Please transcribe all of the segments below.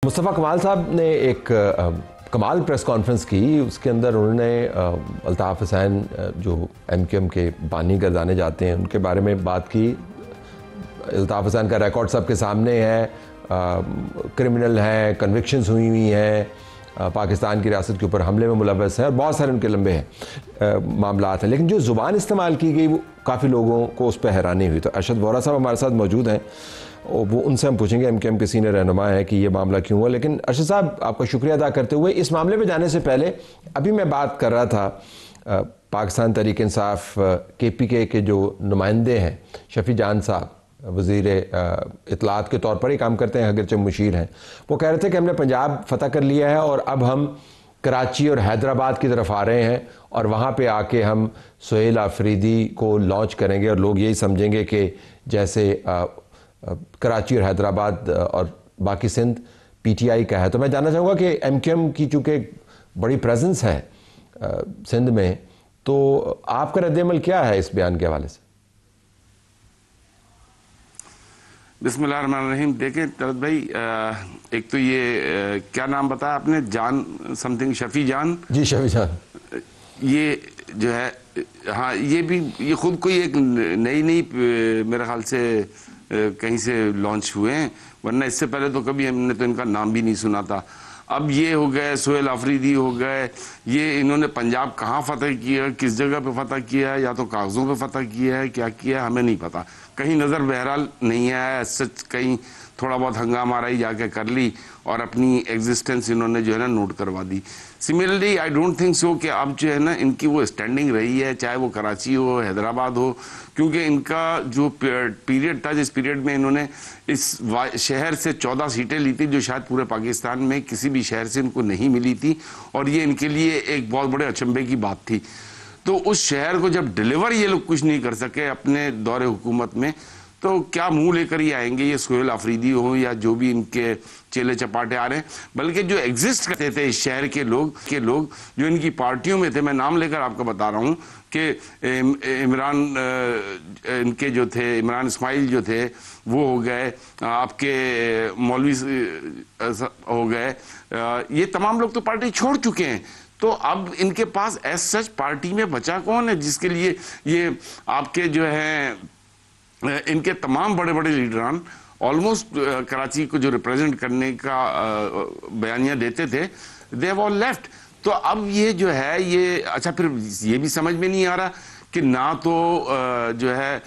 मुस्तफ़ा कमाल साहब ने एक कमाल प्रेस कॉन्फ्रेंस की। उसके अंदर उन्होंने अल्ताफ़ हुसैन जो MQM के बानी गर्दाने जाते हैं उनके बारे में बात की। अल्ताफ़ हुसैन का रिकॉर्ड सबके सामने है, क्रिमिनल हैं, कन्विक्शंस हुई हैं, पाकिस्तान की रियासत के ऊपर हमले में मुलव्वस हैं और बहुत सारे उनके लंबे हैं मामलात हैं। लेकिन जो ज़ुबान इस्तेमाल की गई वो काफ़ी लोगों को उस पर हैरानी हुई। तो अरशद वोहरा साहब हमारे साथ मौजूद हैं और वो उनसे हम पूछेंगे, MQM के सीनियर रहनुमा है, कि ये मामला क्यों हुआ। लेकिन अरशद साहब, आपका शुक्रिया अदा करते हुए इस मामले पे जाने से पहले अभी मैं बात कर रहा था पाकिस्तान तहरीक इंसाफ KPK के जो नुमाइंदे हैं, शफी जान साहब वज़ीर इत्तलात के तौर पर ही काम करते हैं, अगरचे मुशीर हैं, वो कह रहे थे कि हमने पंजाब फ़तह कर लिया है और अब हम कराची और हैदराबाद की तरफ आ रहे हैं और वहाँ पे आके हम सुहेल आफरीदी को लॉन्च करेंगे और लोग यही समझेंगे कि जैसे कराची और हैदराबाद और बाकी सिंध PTI का है। तो मैं जानना चाहूँगा कि MQM की चूँकि बड़ी प्रेजेंस है सिंध में, तो आपका रद्द-ए-अमल क्या है इस बयान के हवाले से? बिस्मिल्लाहिर्रहमानिर्रहीम। देखें तरत भाई, एक तो ये क्या नाम बताया आपने, जान समथिंग, शफी जान जी, शफी जान, ये जो है, हाँ, ये खुद कोई एक नई मेरे ख्याल से कहीं से लॉन्च हुए हैं, वरना इससे पहले तो कभी हमने तो इनका नाम भी नहीं सुना था। अब ये हो गए, सुहेल आफरीदी हो गए, ये इन्होंने पंजाब कहाँ फतह किया, किस जगह पे फतह किया है, या तो कागज़ों पे फतह किया है, क्या किया है हमें नहीं पता, कहीं नज़र बहरहाल नहीं आया। सच कहीं थोड़ा बहुत हंगामा रही जाके कर ली और अपनी एग्जिस्टेंस इन्होंने जो है ना नोट करवा दी। Similarly I don't think so कि अब जो है ना इनकी वो स्टैंडिंग रही है, चाहे वो कराची हो, हैदराबाद हो, क्योंकि इनका जो पीरियड था, जिस पीरियड में इन्होंने इस शहर से 14 सीटें ली थी, जो शायद पूरे पाकिस्तान में किसी भी शहर से इनको नहीं मिली थी, और ये इनके लिए एक बहुत बड़े अचंभे की बात थी। तो उस शहर को जब डिलीवर ये लोग कुछ नहीं कर सके अपने दौरे हुकूमत में, तो क्या मुंह लेकर ही आएंगे ये सुहेल आफरीदी हो या जो भी इनके चेले चपाटे आ रहे हैं। बल्कि जो एग्जिस्ट करते थे इस शहर के लोग जो इनकी पार्टियों में थे, मैं नाम लेकर आपको बता रहा हूँ कि इमरान, इनके जो थे इमरान इस्माइल जो थे वो हो गए, आपके मौलवी हो गए, ये तमाम लोग तो पार्टी छोड़ चुके हैं। तो अब इनके पास एज सच पार्टी में बचा कौन है जिसके लिए ये आपके जो है इनके तमाम बड़े बड़े लीडरान ऑलमोस्ट कराची को जो रिप्रेजेंट करने का बयानिया देते थे, दे हैव ऑल लेफ्ट। तो अब ये जो है ये अच्छा, फिर ये भी समझ में नहीं आ रहा कि ना तो जो है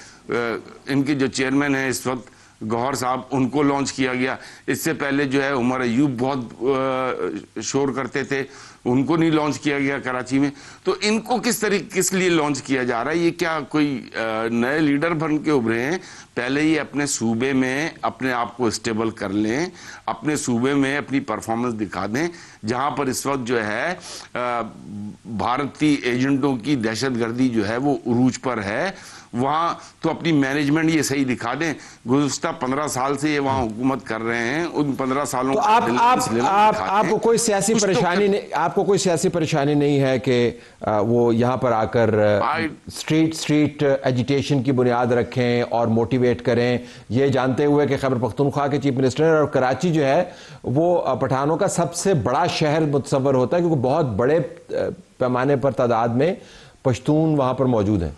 इनके जो चेयरमैन हैं इस वक्त गौहर साहब, उनको लॉन्च किया गया। इससे पहले जो है उमर अयूब बहुत शोर करते थे, उनको नहीं लॉन्च किया गया कराची में। तो इनको किस लिए लॉन्च किया जा रहा है? ये क्या कोई नए लीडर बन के उभरे हैं? पहले ही अपने सूबे में अपने आप को स्टेबल कर लें, अपने सूबे में अपनी परफॉर्मेंस दिखा दें। जहां पर इस वक्त जो है भारतीय एजेंटों की दहशतगर्दी जो है वो उरूज पर है, वहाँ तो अपनी मैनेजमेंट ये सही दिखा दें। गुज़िश्ता 15 साल से ये वहाँ हुकूमत कर रहे हैं, उन 15 सालों तो आपको कोई सियासी परेशानी नहीं, आपको कोई सियासी परेशानी नहीं है कि वो यहाँ पर आकर स्ट्रीट एजिटेशन की बुनियाद रखें और मोटिवेट करें, ये जानते हुए कि खैबर पख्तूनख्वा के चीफ मिनिस्टर हैं और कराची जो है वो पठानों का सबसे बड़ा शहर मुतसव्वर होता है, क्योंकि बहुत बड़े पैमाने पर तादाद में पश्तून वहाँ पर मौजूद हैं।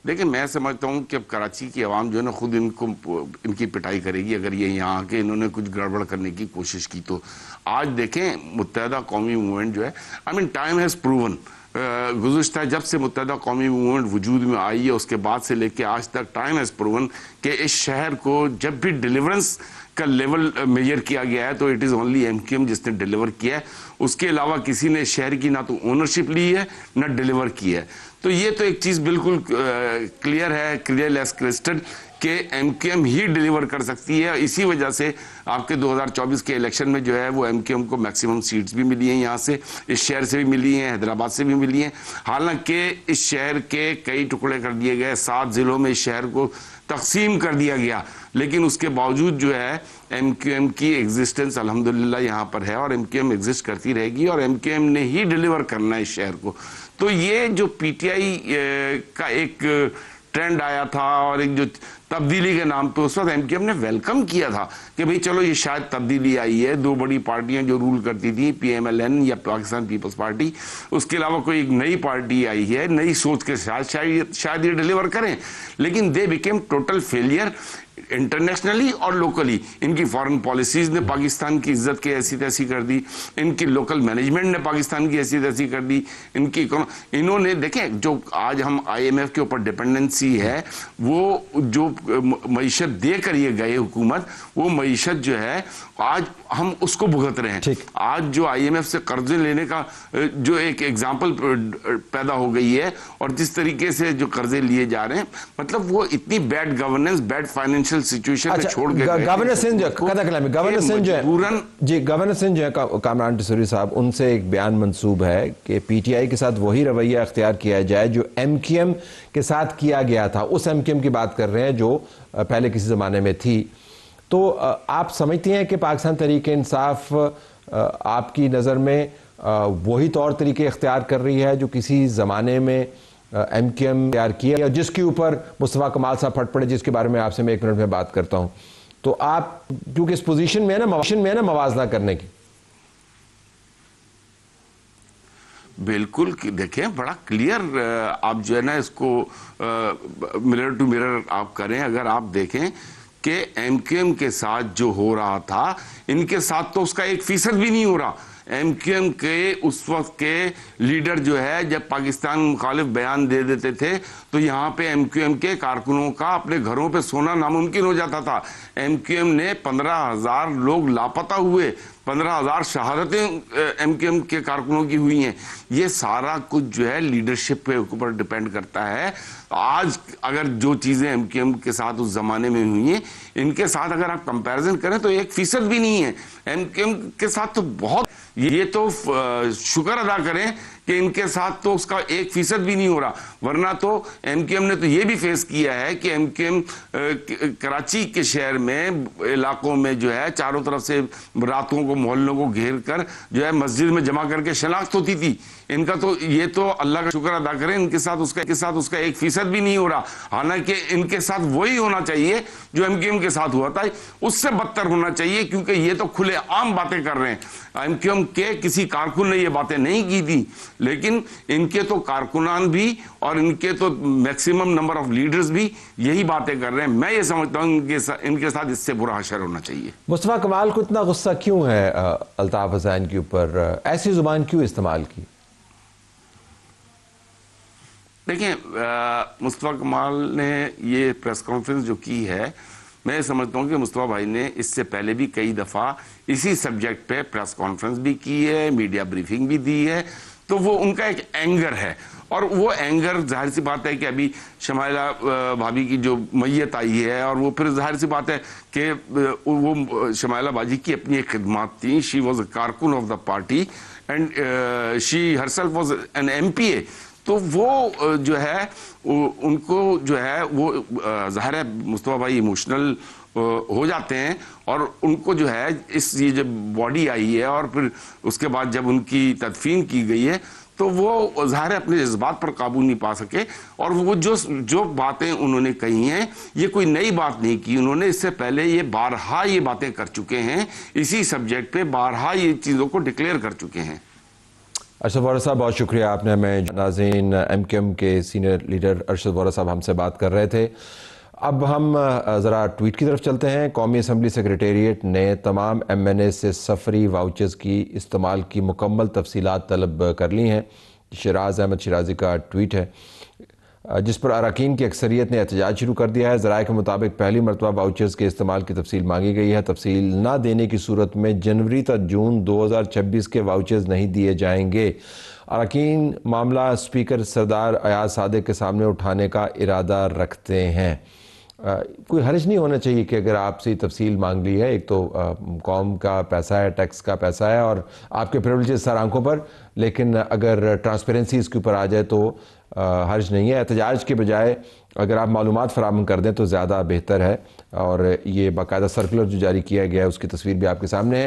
देखिए, मैं समझता हूँ कि अब कराची की आवाम जो है ना खुद इनकी पिटाई करेगी अगर ये यहाँ आके इन्होंने कुछ गड़बड़ करने की कोशिश की तो। आज देखें, मुत्तहदा कौमी मूवमेंट जो है, I mean time has proven, गुज़िश्ता जब से मुत्तहदा कौमी मूवमेंट वजूद में आई है उसके बाद से लेके आज तक टाइम हैज़ प्रूवन कि इस शहर को जब भी डिलीवरेंस का लेवल मेजर किया गया है तो इट इज़ ओनली MQM जिसने डिलीवर किया है। उसके अलावा किसी ने शहर की ना तो ओनरशिप ली है ना डिलीवर की है। तो ये तो एक चीज़ बिल्कुल क्लियर है, क्लियर एज क्रिस्टल, कि MQM ही डिलीवर कर सकती है। इसी वजह से आपके 2024 के इलेक्शन में जो है वो MQM को मैक्सिमम सीट्स भी मिली हैं, यहाँ से, इस शहर से भी मिली हैं, हैदराबाद से भी मिली हैं। हालांकि इस शहर के कई टुकड़े कर दिए गए, 7 ज़िलों में इस शहर को तकसीम कर दिया गया, लेकिन उसके बावजूद जो है MQM की एग्जिस्टेंस अल्हम्दुलिल्लाह यहाँ पर है और MQM एग्जिस्ट करती रहेगी और MQM ने ही डिलीवर करना है इस शहर को। तो ये जो PTI का एक ट्रेंड आया था और एक जो تبدیلی کے نام پہ اس وقت ایم کیو ایم نے ویلکم کیا تھا کہ بھئی چلو یہ شاید تبدیلی آئی ہے، دو بڑی پارٹیاں جو رول کرتی تھیں، پی ایم ایل این یا پاکستان پیپلز پارٹی، اس کے علاوہ کوئی ایک نئی پارٹی آئی ہے نئی سوچ کے ساتھ، شاید یہ ڈیلیور کریں، لیکن they became total failure internationally اور لوکلی. ان کی فارن پالیسیز نے پاکستان کی عزت کے ایسی تیسی کر دی، ان کی لوکل مینجمنٹ نے پاکستان کی ایسی تیسی کر دی، انہوں نے دیکھیں جو آج ہم آئی ایم ایف کے اوپر ڈیپنڈنسی ہے، وہ جو معیشت دے کر یہ گئے حکومت، وہ معیشت جو ہے آج ہم اس کو بھگت رہے ہیں. آج جو آئی ایم ایف سے قرضے لینے کا جو ایک ایگزامپل پیدا ہو گئی ہے، اور جس طریقے سے جو قرضے لیے جا رہے ہیں، مطلب وہ اتنی bad governance, bad financial situation میں چھوڑ کے گئے. گورنر سندھ جو ہے کامران ٹیسوری صاحب، ان سے ایک بیان منسوب ہے کہ پی ٹی آئی کے ساتھ وہی رویہ اختیار کیا جائے جو ایم کیو ایم کے ساتھ کیا گیا تھا. اس ایم کیو ایم کی بات کر رہے ہیں جو پہلے کسی زمانے میں تھی. تو آپ سمجھتی ہیں کہ پاکستان تحریک انصاف آپ کی نظر میں وہی طور طریقے اختیار کر رہی ہے جو کسی زمانے میں ایم کیو ایم تیار کیا، جس کے اوپر مصطفیٰ کمال صاحب پھٹ پڑے، جس کے بارے میں آپ سے میں 1 منٹ میں بات کرتا ہوں؟ تو آپ کیونکہ اس پوزیشن میں ہے نا موازنہ کرنے کی. بالکل دیکھیں، بڑا کلیئر آپ جو ہے نا اس کو مرر ٹو مرر آپ کریں. اگر آپ دیکھیں کہ ایم کیو ایم کے ساتھ جو ہو رہا تھا، ان کے ساتھ تو اس کا 1% بھی نہیں ہو رہا. ایم کیو ایم کے اس وقت کے لیڈر جو ہے جب پاکستان مخالف بیان دے دیتے تھے تو یہاں پہ ایم کیو ایم کے کارکنوں کا اپنے گھروں پہ سونا ناممکن ہو جاتا تھا. ایم کیو ایم نے 15,000 لوگ لاپتہ ہوئے، 15,000 شہادتیں ایم کیو ایم کے کارکنوں کی ہوئی ہیں. یہ سارا کچھ جو ہے لیڈرشپ پہ اوپر ڈیپینڈ کرتا ہے. آج اگر جو چیزیں ایم کیو ایم کے ساتھ اس زمانے میں ہوئی ہیں، ان کے ساتھ اگر آپ کمپیریزن کریں تو 1% بھی نہیں ہے. ایم کیو ایم کے ساتھ تو بہت، یہ تو شکر ادا کریں کہ ان کے ساتھ تو اس کا 1% بھی نہیں ہو رہا. ورنہ تو ایم کیو ایم نے تو یہ بھی فیس کیا ہے کہ ایم کیو ایم کراچی کے شہر میں علاقوں میں جو ہے چاروں طرف سے راتوں کو محلوں کو گھیر کر جو ہے مسجد میں جمع کر کے شناخت ہوتی تھی. ان کا تو یہ تو اللہ کا شکر ادا کریں ان کے ساتھ اس کا 1% بھی نہیں ہو رہا. حالانکہ ان کے ساتھ وہی ہونا چاہیے جو ایم کیو ایم کے ساتھ ہوا تھا، اس سے بدتر ہونا چاہیے، کیونکہ یہ تو کھلے عام باتیں کر رہے ہیں. ایم کیو ایم کے کسی کارکن نے یہ باتیں نہیں کی تھی، لیکن ان کے تو کارکنان بھی اور ان کے تو میکسیمم نمبر آف لیڈرز بھی یہی باتیں کر رہے ہیں. میں یہ سمجھتا ہوں ان کے ساتھ اس سے برا حشر ہونا چاہیے. مصطفیٰ کمال کو اتنا غصہ کیوں ہے الطاف حسین کے اوپر؟ ایسی زبان کیوں استعمال کی؟ دیکھیں، مصطفیٰ کمال نے یہ پریس کانفرنس جو کی ہے، میں سمجھتا ہوں کہ مصطفیٰ بھائی نے اس سے پہلے بھی کئی دفعہ اسی سبجیکٹ پہ پریس کانفرنس بھی کی ہے، میڈیا بریفنگ بھی دی ہے. تو وہ ان کا ایک اینگر ہے، اور وہ اینگر ظاہر سی بات ہے کہ ابھی شمائلہ بھابی کی جو میت آئی ہے، اور وہ پھر ظاہر سی بات ہے کہ وہ شمائلہ باجی کی اپنی ایک خدمات تھیں. شی واز اے کارکن of the party and she herself was an M P A. تو وہ جو ہے ان کو جو ہے وہ ظاہر ہے مصطفیٰ بھائی ایموشنل ہو جاتے ہیں، اور ان کو جو ہے یہ جب باڈی آئی ہے اور پھر اس کے بعد جب ان کی تدفین کی گئی ہے تو وہ ظاہر ہے اپنے جذبات پر قابو نہیں پا سکے. اور وہ جو باتیں انہوں نے کہی ہیں، یہ کوئی نئی بات نہیں کی. انہوں نے اس سے پہلے یہ بارہا یہ باتیں کر چکے ہیں، اسی سبجیکٹ پہ بارہا یہ چیزوں کو ڈکلیئر کر چکے ہیں. ارشد وارث صاحب بہت شکریہ. آپ نے ہمیں ناظرین ایم کیو ایم کے سینئر لیڈر ارشد وارث صاحب ہم سے بات کر رہے تھے. اب ہم ذرا ٹویٹ کی طرف چلتے ہیں. قومی اسمبلی سیکریٹریٹ نے تمام ایم این اے سے سفری واؤچرز کی استعمال کی مکمل تفصیلات طلب کر لی ہیں. شیراز احمد شیرازی کا ٹویٹ ہے جس پر اراکین کی اکثریت نے احتجاج شروع کر دیا ہے. ذرائع کے مطابق پہلی مرتبہ واؤچرز کے استعمال کی تفصیل مانگی گئی ہے. تفصیل نہ دینے کی صورت میں جنوری تا جون 2026 کے واؤچرز نہیں دیے جائیں گے. اراکین معاملہ اسپیکر سردار ایاز صادق کے سامنے اٹھانے کا ارادہ رکھتے ہیں. کوئی حرج نہیں ہونا چاہیے کہ اگر آپ سے تفصیل مانگ لی ہے، ایک تو قوم کا پیسہ ہے، ٹیکس کا پیسہ ہے اور آپ کے پریویلیجز سر آنکھوں پر، لیکن اگر ٹرانسپیرنسی اس کے اوپر آ جائے تو حرج نہیں ہے. احتجاج کے بجائے اگر آپ معلومات فراہم کر دیں تو زیادہ بہتر ہے. اور یہ باقاعدہ سرکولر جو جاری کیا گیا ہے اس کی تصویر بھی آپ کے سامنے ہے.